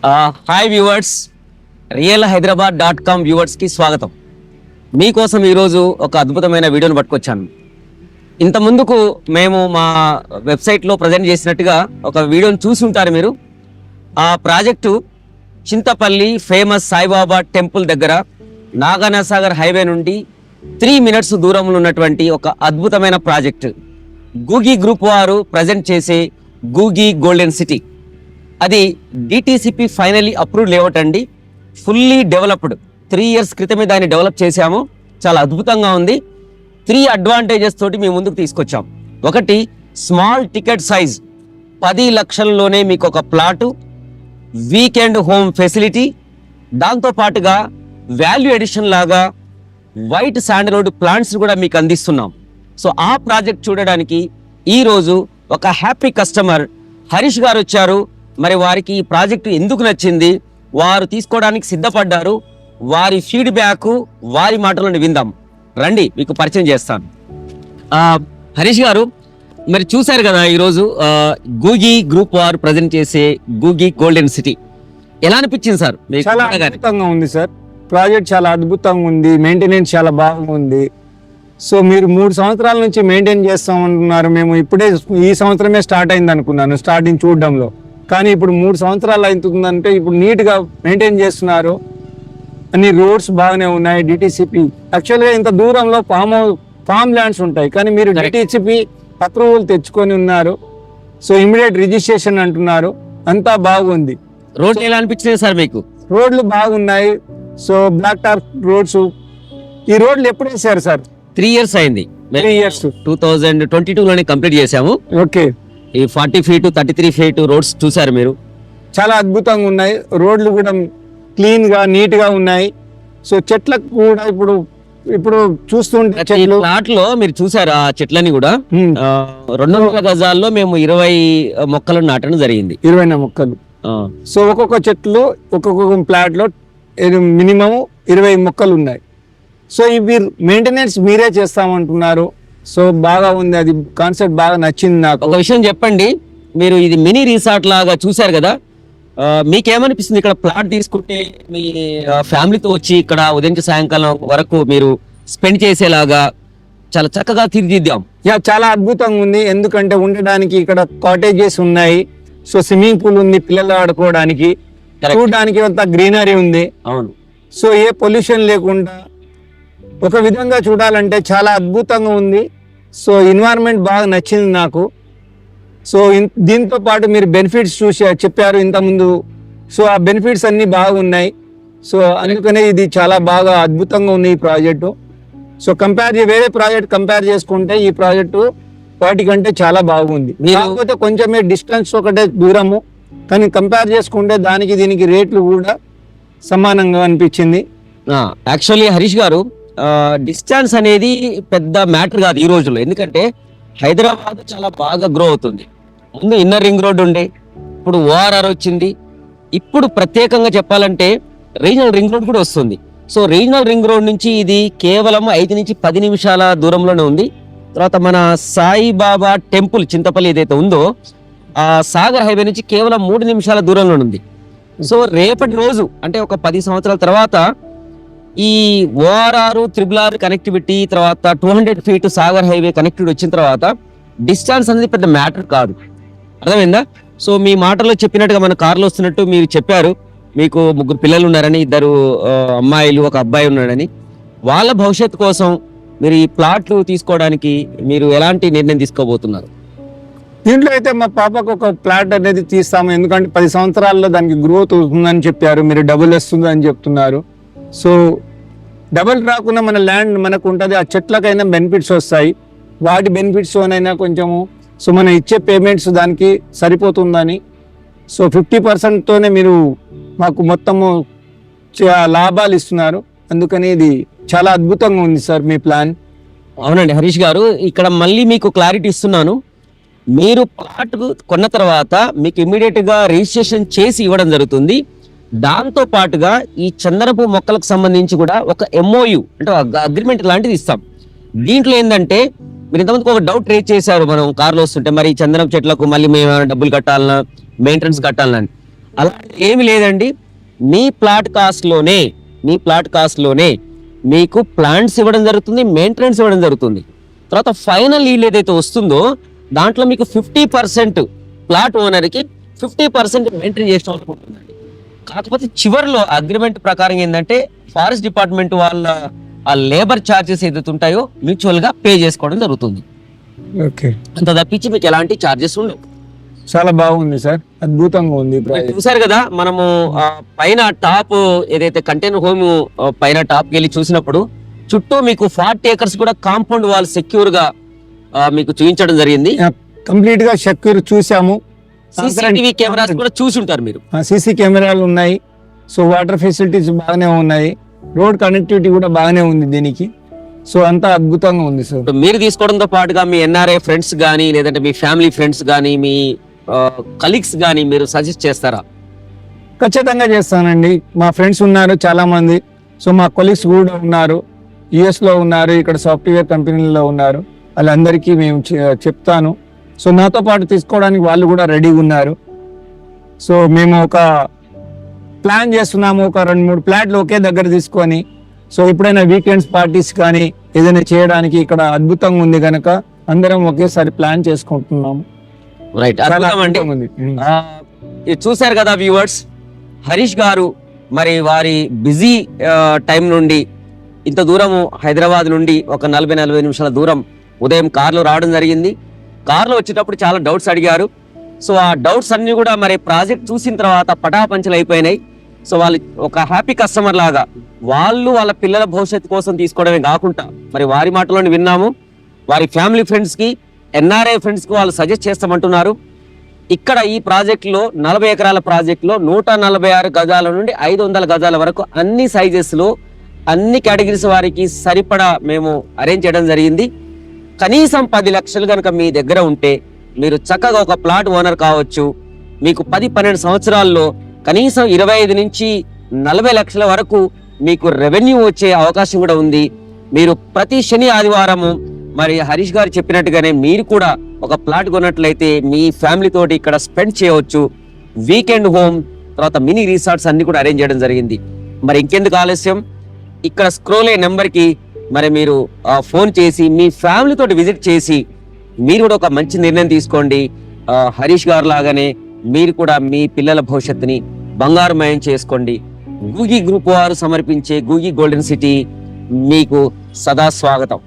Hi viewers, realhyderabad.com వ్యూవర్స్కి స్వాగతం. మీకోసం ఈరోజు ఒక అద్భుతమైన వీడియోను పట్టుకొచ్చాను. ఇంత ముందుకు మేము మా వెబ్సైట్లో ప్రజెంట్ చేసినట్టుగా ఒక వీడియోని చూసి ఉంటారు మీరు. ఆ project Chintapalli famous Saibaba temple దగ్గర నాగార్జునసాగర్ హైవే నుండి 3 minutes దూరంలో ఉన్నటువంటి ఒక అద్భుతమైన ప్రాజెక్టు. గూగి గ్రూప్ వారు ప్రజెంట్ చేసే గూగి గోల్డెన్ సిటీ. అది డిటిసిపి ఫైనలీ అప్రూవ్డ్ లేఅవుట్ అండి. Fully developed. 3 years క్రితమే దాన్ని డెవలప్ చేశాము. చాలా అద్భుతంగా ఉంది. 3 అడ్వాంటేజెస్ తోటి మేము ముందుకు తీసుకొచ్చాం. ఒకటి, స్మాల్ టికెట్ సైజ్, 10 లక్షల్లోనే మీకు ఒక ప్లాటు, వీకెండ్ హోమ్ ఫెసిలిటీ, దాంతో పాటుగా వాల్యూ ఎడిషన్ లాగా వైట్ శాండల్వుడ్ ప్లాంట్స్ కూడా మీకు అందిస్తున్నాం. సో ఆ ప్రాజెక్ట్ చూడడానికి ఈరోజు ఒక హ్యాపీ కస్టమర్ హరీష్ గారు వచ్చారు. మరి వారికి ఈ ప్రాజెక్టు ఎందుకు నచ్చింది, వారు తీసుకోవడానికి సిద్ధపడ్డారు, వారి ఫీడ్బ్యాక్ వారి మాటలను విందాం. రండి, మీకు పరిచయం చేస్తాను. హరీష్ గారు, మరి చూశారు కదా ఈరోజు గూగి గ్రూప్ వారు ప్రజెంట్ చేసే గూగి గోల్డెన్ సిటీ. ఎలా అనిపించింది సార్? చాలా అద్భుతంగా ఉంది సార్. ప్రాజెక్ట్ చాలా అద్భుతంగా ఉంది. మెయింటెనెన్స్ చాలా బాగుంది. సో మీరు 3 సంవత్సరాల నుంచి మెయింటైన్ చేస్తామంటున్నారు. మేము ఇప్పుడే ఈ సంవత్సరమే స్టార్ట్ అయింది అనుకున్నాను స్టార్టింగ్ చూడడంలో, కానీ ఇప్పుడు 3 సంవత్సరాలు అవుతుందంటే ఇప్పుడు నీట్గా మెయింటైన్ చేస్తున్నారు. అన్ని రోడ్స్ బాగానే ఉన్నాయి. డిటిసిపి యాక్చువల్గా ఇంత దూరంలో ఫామ్ ల్యాండ్స్ ఉంటాయి, కానీ మీరు డిటిసిపి అప్రూవల్ తెచ్చుకొని ఉన్నారు. సో ఇమీడియట్ రిజిస్ట్రేషన్ అంటున్నారు. అంతా బాగుంది. రోడ్లు ఎలా అనిపించినాయి సార్ మీకు? రోడ్లు బాగున్నాయి. So black top roads. ఈ రోడ్లు ఎప్పుడు వేసారు సార్? 3 years అయింది. 3 years 2022లోనే కంప్లీట్ చేశాము. ఓకే. ఈ 40 feet 33 feet రోడ్స్ చూసారు మీరు. చాలా అద్భుతంగా ఉన్నాయి. రోడ్లు కూడా క్లీన్ గా నీట్ గా ఉన్నాయి. సో చెట్లకు కూడా ఇప్పుడు చూస్తుంటే చెట్లు ప్లాట్ లో మీరు చూసారు ఆ చెట్లని కూడా 200 గజాల్లో మేము 20 మొక్కలను నాటడం జరిగింది. 20 మొక్కలు. సో ఒక్కొక్క చెట్లు ఒక్కొక్క ప్లాట్ లో మినిమం 20 మొక్కలు ఉన్నాయి. సో ఇవి మెయింటెనెన్స్ మీరే చేస్తామంటున్నారు. సో బాగా ఉంది. అది కాన్సెప్ట్ బాగా నచ్చింది నాకు. ఒక విషయం చెప్పండి, మీరు ఇది మినీ రిసార్ట్ లాగా చూసారు కదా, మీకేమనిపిస్తుంది? ఇక్కడ ప్లాట్ తీసుకుంటే మీ ఫ్యామిలీతో వచ్చి ఇక్కడ ఉదయం నుంచి సాయంకాలం వరకు మీరు స్పెండ్ చేసేలాగా చాలా చక్కగా తీర్చిదిద్దాం. చాలా అద్భుతంగా ఉంది. ఎందుకంటే ఉండడానికి ఇక్కడ కాటేజెస్ ఉన్నాయి. సో స్విమ్మింగ్ పూల్ ఉంది పిల్లలు ఆడుకోవడానికి. చూడడానికి అంత గ్రీనరీ ఉంది. అవును. సో ఏ పొల్యూషన్ లేకుండా ఒక విధంగా చూడాలంటే చాలా అద్భుతంగా ఉంది. సో ఎన్వైరన్మెంట్ బాగా నచ్చింది నాకు. సో దీంతో పాటు మీరు బెనిఫిట్స్ చూసి చెప్పారు ఇంతకుముందు. సో ఆ బెనిఫిట్స్ అన్నీ బాగున్నాయి. సో అందుకనే ఇది చాలా బాగా అద్భుతంగా ఉంది ఈ ప్రాజెక్టు. సో వేరే ప్రాజెక్ట్ కంపేర్ చేసుకుంటే ఈ ప్రాజెక్టు వాటికంటే చాలా బాగుంది. కాకపోతే కొంచెమే డిస్టెన్స్ ఒకటే దూరము, కానీ కంపేర్ చేసుకుంటే దానికి దీనికి రేట్లు కూడా సమానంగా అనిపించింది. యాక్చువల్లీ హరీష్ గారు, డిస్టెన్స్ అనేది పెద్ద మ్యాటర్ కాదు ఈ రోజుల్లో. ఎందుకంటే హైదరాబాద్ చాలా బాగా గ్రో అవుతుంది. ముందు ఇన్నర్ రింగ్ రోడ్ ఉండే, ఇప్పుడు ఓఆర్ఆర్ వచ్చింది, ఇప్పుడు ప్రత్యేకంగా చెప్పాలంటే రీజనల్ రింగ్ రోడ్ కూడా వస్తుంది. సో రీజనల్ రింగ్ రోడ్ నుంచి ఇది కేవలం 5 నుంచి 10 నిమిషాల దూరంలోనే ఉంది. తర్వాత మన సాయిబాబా టెంపుల్ చింతపల్లి ఏదైతే ఉందో ఆ సాగర్ హైవే నుంచి కేవలం 3 నిమిషాల దూరంలో ఉంది. సో రేపటి రోజు అంటే ఒక 10 సంవత్సరాల తర్వాత ఈ ఓఆర్ఆర్ RRR కనెక్టివిటీ తర్వాత 200 feet సాగర్ హైవే కనెక్టివిటీ వచ్చిన తర్వాత డిస్టెన్స్ అనేది పెద్ద మ్యాటర్ కాదు. అర్థమైందా? సో మీ మాటల్లో చెప్పినట్టుగా మన కార్లో వస్తున్నట్టు మీరు చెప్పారు మీకు 3 పిల్లలు ఉన్నారని, 2 అమ్మాయిలు 1 అబ్బాయి ఉన్నాడని. వాళ్ళ భవిష్యత్తు కోసం మీరు ఈ ప్లాట్లు తీసుకోవడానికి మీరు ఎలాంటి నిర్ణయం తీసుకోబోతున్నారు? దీంట్లో అయితే మా పాపకు ఒక ప్లాట్ అనేది తీస్తాము. ఎందుకంటే 10 సంవత్సరాల్లో దానికి గ్రోత్ అవుతుందని చెప్పారు. మీరు డబుల్ వస్తుంది అని చెప్తున్నారు. సో డబుల్ రాకుండా మన ల్యాండ్ మనకు ఉంటుంది. ఆ చెట్లకైనా బెనిఫిట్స్ వస్తాయి. వాటి బెనిఫిట్స్తోనైనా కొంచెము సో మనం ఇచ్చే పేమెంట్స్ దానికి సరిపోతుందని. సో 50%తోనే మీరు మాకు మొత్తము లాభాలు ఇస్తున్నారు. అందుకని ఇది చాలా అద్భుతంగా ఉంది సార్ మీ ప్లాన్. అవునండి హరీష్ గారు, ఇక్కడ మళ్ళీ మీకు క్లారిటీ ఇస్తున్నాను. మీరు ప్లాట్ కొన్న తర్వాత మీకు ఇమ్మీడియట్ గా రిజిస్ట్రేషన్ చేసి ఇవ్వడం జరుగుతుంది. దాంతో పాటుగా ఈ చందనపు మొక్కలకు సంబంధించి కూడా ఒక MOU అంటే అగ్రిమెంట్ లాంటిది ఇస్తాం. దీంట్లో ఏంటంటే మీరు ఇంతమందికి ఒక డౌట్ రేజ్ చేశారు మనం కార్లో వస్తుంటే, మరి చందనపు చెట్లకు మళ్ళీ మేము డబ్బులు కట్టాలన్నా మెయింటెనెన్స్ కట్టాలని. అలా ఏమి లేదండి, మీ ప్లాట్ కాస్ట్లోనే మీకు ప్లాంట్స్ ఇవ్వడం జరుగుతుంది, మెయింటెనెన్స్ ఇవ్వడం జరుగుతుంది. తర్వాత ఫైనల్ ఈల్డ్ ఏదైతే వస్తుందో దాంట్లో మీకు 50% ప్లాట్ ఓనర్కి 50% మెయింటైన్ చేసిన అవసరం ఉంటుందండి. కాకపోతే చివరిలో అగ్రిమెంట్ ప్రకారం ఏంటంటే ఫారెస్ట్ డిపార్ట్మెంట్ వాళ్ళ ఆ లేబర్ ఛార్జెస్ ఏదైతే ఉంటాయో మ్యూచువల్ గా పే చేసుకోవడం జరుగుతుంది. ఓకే, అంత తప్పించి మీకు ఎలాంటి ఛార్జెస్ ఉండవు. చాలా బాగుంది సార్, అద్భుతంగా ఉంది ప్రాజెక్ట్. చూసారు కదా, మనము పైన టాప్ ఏదైతే కంటైనర్ హోమ్ పైన టాప్ వెళ్ళి చూసినప్పుడు చుట్టూ మీకు 40 acres కూడా కాంపౌండ్ వాల్ సెక్యూర్ గా మీకు చూపించడం జరిగింది. కంప్లీట్ గా సెక్యూర్ చూసాము. CCTV కెమెరాస్ కూడా చూసి ఉంటారు మీరు. సీసీ కెమెరాలు ఉన్నాయి. సో వాటర్ ఫెసిలిటీస్ బాగానే ఉన్నాయి. రోడ్ కనెక్టివిటీ కూడా బాగానే ఉంది దీనికి. సో అంతా అద్భుతంగా ఉంది సార్. ఇప్పుడు మీరు తీసుకోవడంతో పాటుగా మీ NRI ఫ్రెండ్స్ కానీ లేదంటే మీ ఫ్యామిలీ ఫ్రెండ్స్ కానీ మీ కలీగ్స్ కానీ మీరు సజెస్ట్ చేస్తారా? ఖచ్చితంగా చేస్తానండి. మా ఫ్రెండ్స్ ఉన్నారు చాలా మంది. సో మా కొలీగ్స్ కూడా ఉన్నారు, US లో ఉన్నారు, ఇక్కడ సాఫ్ట్వేర్ కంపెనీలో ఉన్నారు. వాళ్ళందరికీ మేము చెప్తాను. సో నాతో పాటు తీసుకోవడానికి వాళ్ళు కూడా రెడీగా ఉన్నారు. సో మేము ఒక ప్లాన్ చేస్తున్నాము, ఒక 2-3 ప్లాట్లు ఒకే దగ్గర తీసుకొని. సో ఎప్పుడైనా వీకెండ్స్ పార్టీస్ కానీ ఏదైనా చేయడానికి ఇక్కడ అద్భుతంగా ఉంది కనుక అందరం ఒకేసారి ప్లాన్ చేసుకుంటున్నాము. రైట్, అద్భుతం అండి. ఇది చూశారు కదా వ్యూవర్స్, హరీష్ గారు మరి వారి బిజీ టైం నుండి ఇంత దూరము హైదరాబాద్ నుండి ఒక 40-45 నిమిషాల దూరం ఉదయం కార్లో రావడం జరిగింది. కార్లో వచ్చేటప్పుడు చాలా డౌట్స్ అడిగారు. సో ఆ డౌట్స్ అన్ని కూడా మరి ప్రాజెక్ట్ చూసిన తర్వాత పటాపంచలు అయిపోయినాయి. సో వాళ్ళు ఒక హ్యాపీ కస్టమర్ లాగా వాళ్ళు వాళ్ళ పిల్లల భవిష్యత్తు కోసం తీసుకోవడమే కాకుండా మరి వారి మాటలోని విన్నాము, వారి ఫ్యామిలీ ఫ్రెండ్స్కి NRI ఫ్రెండ్స్కి వాళ్ళు సజెస్ట్ చేస్తామంటున్నారు. ఇక్కడ ఈ ప్రాజెక్టులో 40 ఎకరాల ప్రాజెక్టులో 146 గజాల నుండి 500 గజాల వరకు అన్ని సైజెస్లో అన్ని కేటగిరీస్ వారికి సరిపడా మేము అరేంజ్ చేయడం జరిగింది. కనీసం 10 లక్షలు కనుక మీ దగ్గర ఉంటే మీరు చక్కగా ఒక ప్లాట్ ఓనర్ కావచ్చు. మీకు 10-12 సంవత్సరాల్లో కనీసం 25 నుంచి 40 లక్షల వరకు మీకు రెవెన్యూ వచ్చే అవకాశం కూడా ఉంది. మీరు ప్రతి శని ఆదివారము మరి హరీష్ గారు చెప్పినట్టుగానే మీరు కూడా ఒక ప్లాట్ కొన్నట్లయితే మీ ఫ్యామిలీ తోటి ఇక్కడ స్పెండ్ చేయవచ్చు. వీకెండ్ హోమ్ తర్వాత మినీ రిసార్ట్స్ అన్ని కూడా అరేంజ్ చేయడం జరిగింది. మరి ఇంకెందుకు ఆలస్యం, ఇక్కడ స్క్రోల్ అయ్యే నెంబర్కి మరి మీరు ఫోన్ చేసి మీ ఫ్యామిలీ తోటి విజిట్ చేసి మీరు కూడా ఒక మంచి నిర్ణయం తీసుకోండి. హరీష్ గారు లాగానే మీరు కూడా మీ పిల్లల భవిష్యత్తుని బంగారుమయం చేసుకోండి. గూగి గ్రూప్ వారు సమర్పించే గూగి గోల్డెన్ సిటీ మీకు సదా స్వాగతం.